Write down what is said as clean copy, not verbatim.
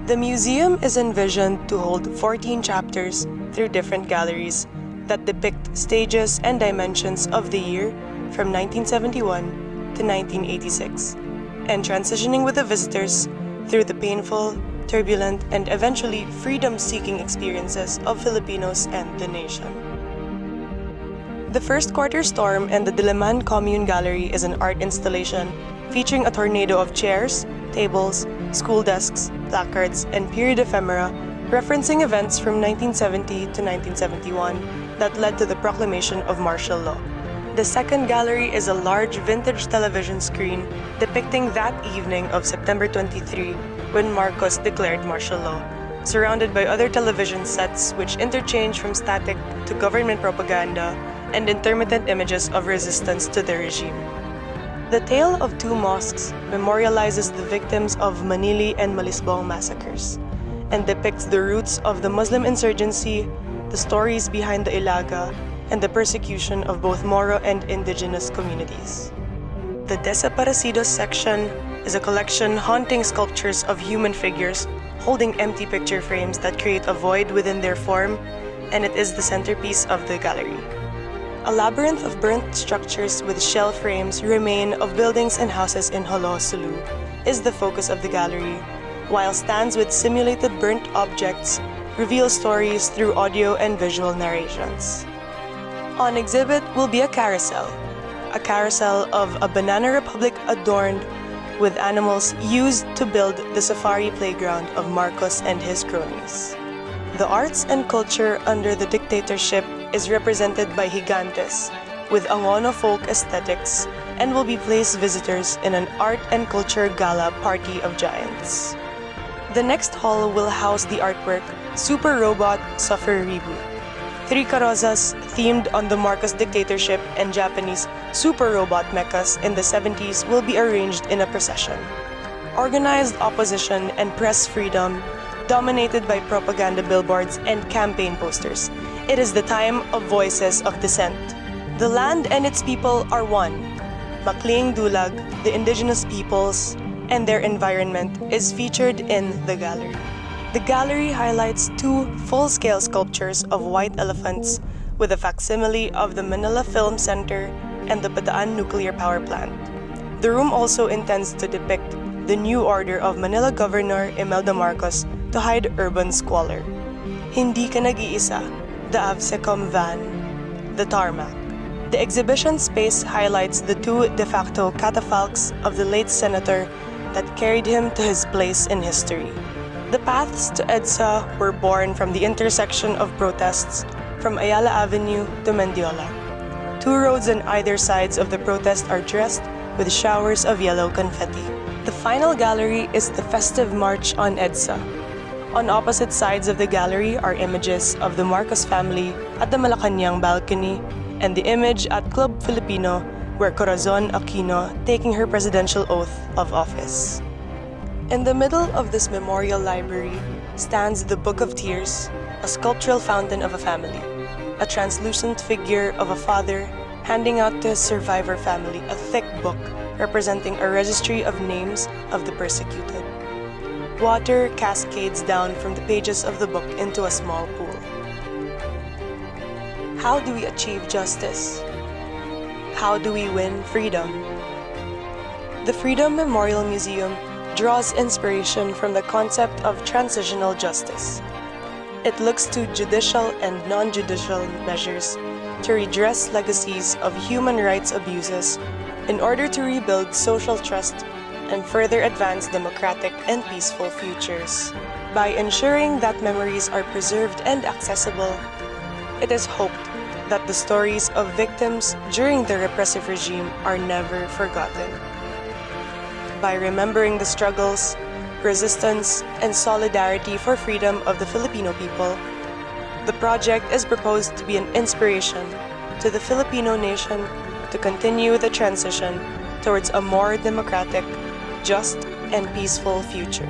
The museum is envisioned to hold 14 chapters through different galleries that depict stages and dimensions of the year from 1971 to 1986, and transitioning with the visitors through the painful, turbulent, and eventually freedom-seeking experiences of Filipinos and the nation. The First Quarter Storm and the Diliman Commune Gallery is an art installation featuring a tornado of chairs, tables, school desks, placards, and period ephemera referencing events from 1970 to 1971 that led to the proclamation of martial law. The second gallery is a large vintage television screen depicting that evening of September 23 when Marcos declared martial law, surrounded by other television sets which interchange from static to government propaganda and intermittent images of resistance to the regime. The Tale of Two Mosques memorializes the victims of Manili and Malisbong massacres and depicts the roots of the Muslim insurgency, the stories behind the Ilaga, and the persecution of both Moro and indigenous communities. The Desaparecidos section is a collection haunting sculptures of human figures holding empty picture frames that create a void within their form, and it is the centerpiece of the gallery. A labyrinth of burnt structures with shell frames remain of buildings and houses in Jolo, Sulu, is the focus of the gallery, while stands with simulated burnt objects reveal stories through audio and visual narrations. On exhibit will be a carousel of a Banana Republic adorned with animals used to build the safari playground of Marcos and his cronies. The arts and culture under the dictatorship is represented by Gigantes, with Angono folk aesthetics, and will be placed visitors in an art and culture gala party of giants. The next hall will house the artwork Super Robot Suffer Reboot. 3 carrozas themed on the Marcos dictatorship and Japanese super robot mechas in the 70s will be arranged in a procession. Organized opposition and press freedom dominated by propaganda billboards and campaign posters. It is the time of voices of dissent. The land and its people are one. Makling Dulag, the indigenous peoples, and their environment is featured in the gallery. The gallery highlights 2 full-scale sculptures of white elephants with a facsimile of the Manila Film Center and the Bataan Nuclear Power Plant. The room also intends to depict the new order of Manila Governor Imelda Marcos to hide urban squalor. Hindi ka nag-iisa, the AVSECOM van, the tarmac. The exhibition space highlights the 2 de facto catafalques of the late senator that carried him to his place in history. The paths to EDSA were born from the intersection of protests from Ayala Avenue to Mendiola. 2 roads on either sides of the protest are dressed with showers of yellow confetti. The final gallery is the festive march on EDSA. On opposite sides of the gallery are images of the Marcos family at the Malacanang balcony and the image at Club Filipino where Corazon Aquino taking her presidential oath of office. In the middle of this memorial library stands the Book of Tears, a sculptural fountain of a family, a translucent figure of a father handing out to his survivor family a thick book representing a registry of names of the persecuted. Water cascades down from the pages of the book into a small pool. How do we achieve justice? How do we win freedom? The Freedom Memorial Museum draws inspiration from the concept of transitional justice. It looks to judicial and non-judicial measures to redress legacies of human rights abuses in order to rebuild social trust and further advance democratic and peaceful futures. By ensuring that memories are preserved and accessible, it is hoped that the stories of victims during the repressive regime are never forgotten. By remembering the struggles, resistance, and solidarity for freedom of the Filipino people, the project is proposed to be an inspiration to the Filipino nation to continue the transition towards a more democratic, just, and peaceful future.